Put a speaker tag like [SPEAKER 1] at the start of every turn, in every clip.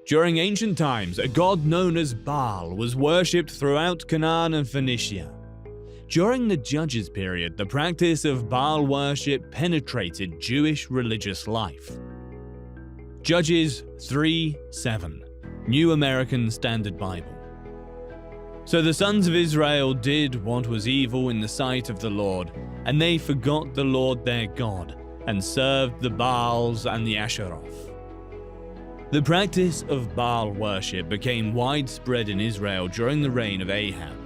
[SPEAKER 1] During ancient times, a god known as Baal was worshipped throughout Canaan and Phoenicia. During the Judges period, the practice of Baal worship penetrated Jewish religious life. Judges 3:7, New American Standard Bible. So the sons of Israel did what was evil in the sight of the Lord, and they forgot the Lord their God, and served the Baals and the Asheroth. The practice of Baal worship became widespread in Israel during the reign of Ahab.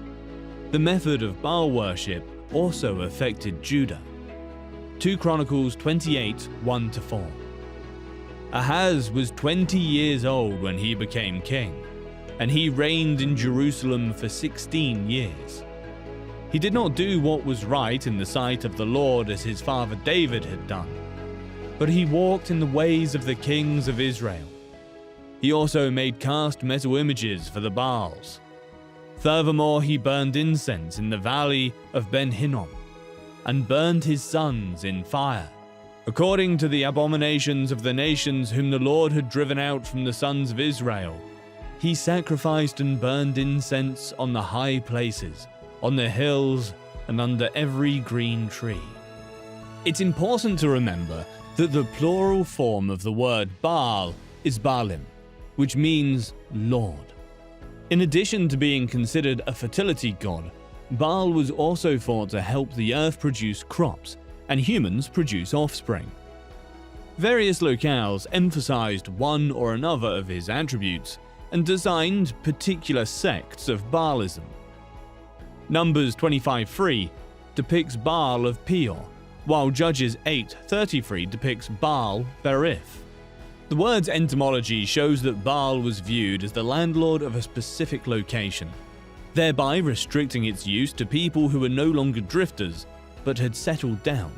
[SPEAKER 1] The method of Baal worship also affected Judah. 2 Chronicles 28, 1-4. Ahaz was 20 years old when he became king, and he reigned in Jerusalem for 16 years. He did not do what was right in the sight of the Lord as his father David had done, but he walked in the ways of the kings of Israel. He also made cast metal images for the Baals. Furthermore, he burned incense in the valley of Ben Hinnom, and burned his sons in fire, according to the abominations of the nations whom the Lord had driven out from the sons of Israel. He sacrificed and burned incense on the high places, on the hills, and under every green tree. It's important to remember that the plural form of the word Baal is Baalim, which means Lord. In addition to being considered a fertility god, Baal was also thought to help the earth produce crops and humans produce offspring. Various locales emphasized one or another of his attributes and designed particular sects of Baalism. Numbers 25:3 depicts Baal of Peor, while Judges 8:33 depicts Baal Berith. The word's etymology shows that Baal was viewed as the landlord of a specific location, thereby restricting its use to people who were no longer drifters but had settled down.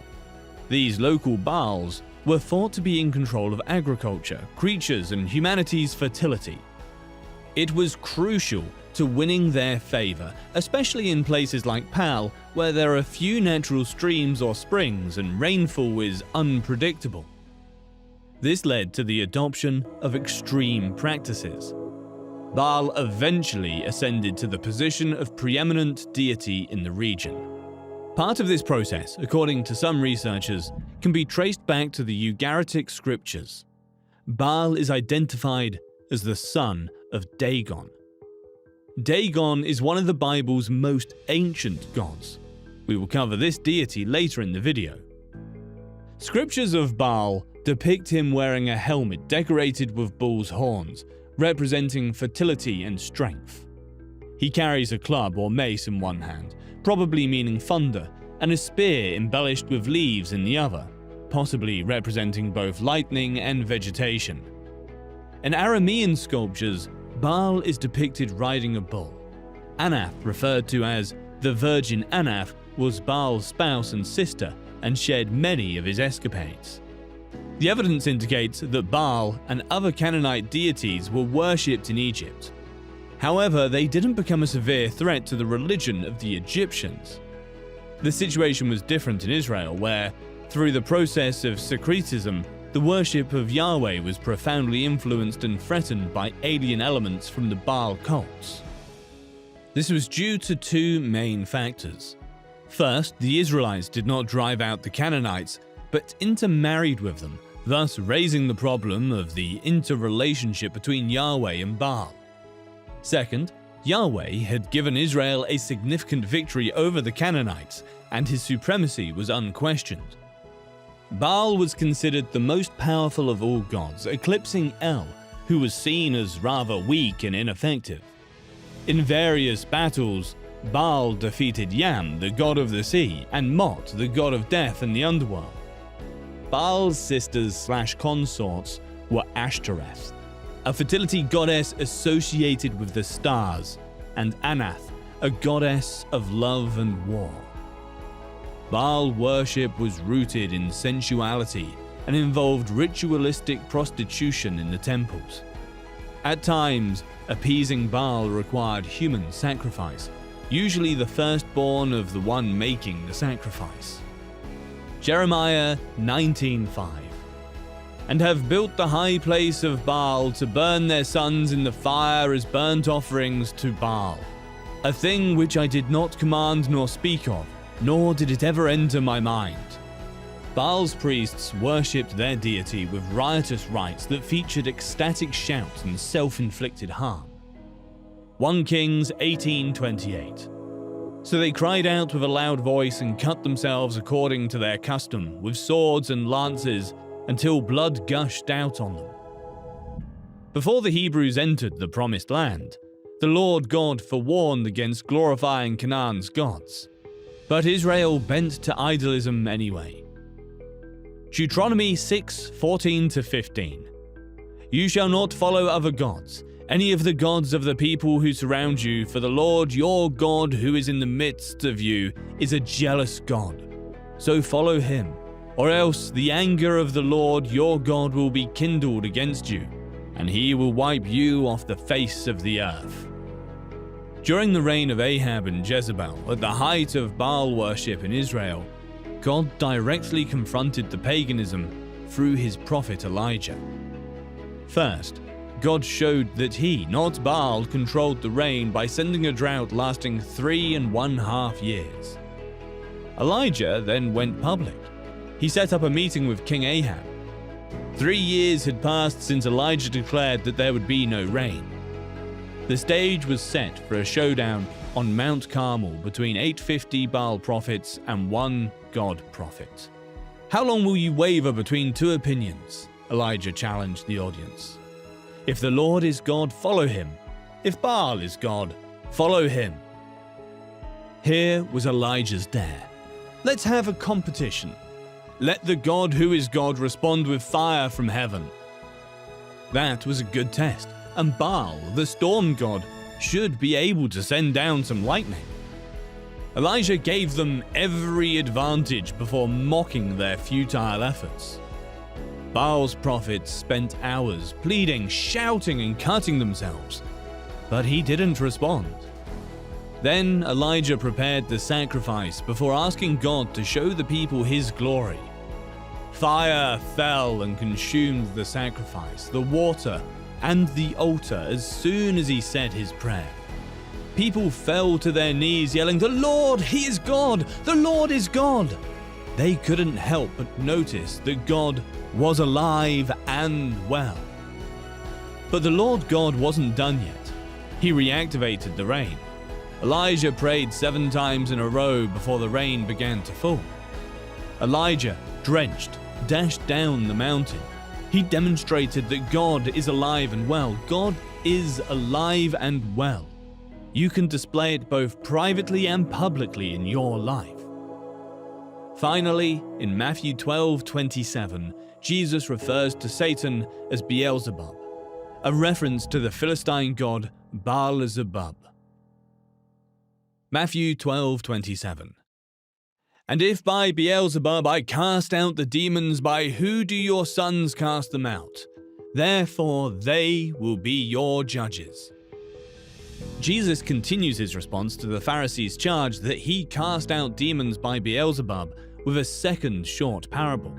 [SPEAKER 1] These local Baals were thought to be in control of agriculture, creatures, and humanity's fertility. It was crucial to winning their favor, especially in places like Pal, where there are few natural streams or springs and rainfall is unpredictable. This led to the adoption of extreme practices. Baal eventually ascended to the position of preeminent deity in the region. Part of this process, according to some researchers, can be traced back to the Ugaritic scriptures. Baal is identified as the son of Dagon. Dagon is one of the Bible's most ancient gods. We will cover this deity later in the video. Scriptures of Baal depict him wearing a helmet decorated with bull's horns, representing fertility and strength. He carries a club or mace in one hand, probably meaning thunder, and a spear embellished with leaves in the other, possibly representing both lightning and vegetation. In Aramean sculptures, Baal is depicted riding a bull. Anath, referred to as the Virgin Anath, was Baal's spouse and sister and shared many of his escapades. The evidence indicates that Baal and other Canaanite deities were worshipped in Egypt. However, they didn't become a severe threat to the religion of the Egyptians. The situation was different in Israel, where, through the process of syncretism, the worship of Yahweh was profoundly influenced and threatened by alien elements from the Baal cults. This was due to two main factors. First, the Israelites did not drive out the Canaanites, but intermarried with them, thus raising the problem of the interrelationship between Yahweh and Baal. Second, Yahweh had given Israel a significant victory over the Canaanites, and his supremacy was unquestioned. Baal was considered the most powerful of all gods, eclipsing El, who was seen as rather weak and ineffective. In various battles, Baal defeated Yam, the god of the sea, and Mot, the god of death and the underworld. Baal's sisters/consorts were Ashtoreth, a fertility goddess associated with the stars, and Anath, a goddess of love and war. Baal worship was rooted in sensuality and involved ritualistic prostitution in the temples. At times, appeasing Baal required human sacrifice, usually the firstborn of the one making the sacrifice. Jeremiah 19:5. and have built the high place of Baal to burn their sons in the fire as burnt offerings to Baal, a thing which I did not command nor speak of, nor did it ever enter my mind. Baal's priests worshipped their deity with riotous rites that featured ecstatic shouts and self-inflicted harm. 1 Kings 18:28. So they cried out with a loud voice and cut themselves according to their custom, with swords and lances, until blood gushed out on them. Before the Hebrews entered the Promised Land, the Lord God forewarned against glorifying Canaan's gods. But Israel bent to idolism anyway. Deuteronomy 6:14-15. You shall not follow other gods, any of the gods of the people who surround you, for the Lord your God who is in the midst of you is a jealous God. So follow him, or else the anger of the Lord your God will be kindled against you, and he will wipe you off the face of the earth. During the reign of Ahab and Jezebel, at the height of Baal worship in Israel, God directly confronted the paganism through his prophet Elijah. First, God showed that he, not Baal, controlled the rain by sending a drought lasting 3.5 years. Elijah then went public. He set up a meeting with King Ahab. 3 years had passed since Elijah declared that there would be no rain. The stage was set for a showdown on Mount Carmel between 850 Baal prophets and one God prophet. How long will you waver between two opinions? Elijah challenged the audience. If the Lord is God, follow him. If Baal is God, follow him. Here was Elijah's dare. Let's have a competition. Let the God who is God respond with fire from heaven. That was a good test, and Baal, the storm god, should be able to send down some lightning. Elijah gave them every advantage before mocking their futile efforts. Baal's prophets spent hours pleading, shouting, and cutting themselves, but he didn't respond. Then Elijah prepared the sacrifice before asking God to show the people his glory. Fire fell and consumed the sacrifice, the water, and the altar as soon as he said his prayer. People fell to their knees yelling, "The Lord, he is God! The Lord is God!" They couldn't help but notice that God was alive and well. But the Lord God wasn't done yet. He reactivated the rain. Elijah prayed 7 times in a row before the rain began to fall. Elijah, drenched, dashed down the mountain. He demonstrated that God is alive and well. God is alive and well. You can display it both privately and publicly in your life. Finally, in Matthew 12:27, Jesus refers to Satan as Beelzebub, a reference to the Philistine god Baal-zebub. Matthew 12:27. And if by Beelzebub I cast out the demons, by who do your sons cast them out? Therefore they will be your judges. Jesus continues his response to the Pharisees' charge that he cast out demons by Beelzebub with a second short parable.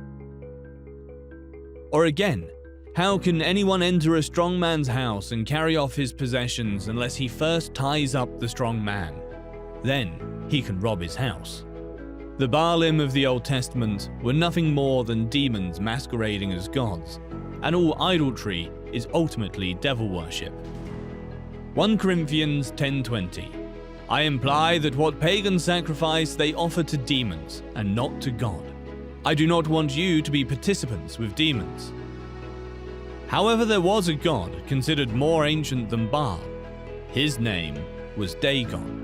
[SPEAKER 1] Or again, how can anyone enter a strong man's house and carry off his possessions unless he first ties up the strong man? Then he can rob his house. The Baalim of the Old Testament were nothing more than demons masquerading as gods, and all idolatry is ultimately devil worship. 1 Corinthians 10:20. I imply that what pagan sacrifice they offer to demons and not to God. I do not want you to be participants with demons. However, there was a god considered more ancient than Baal. His name was Dagon.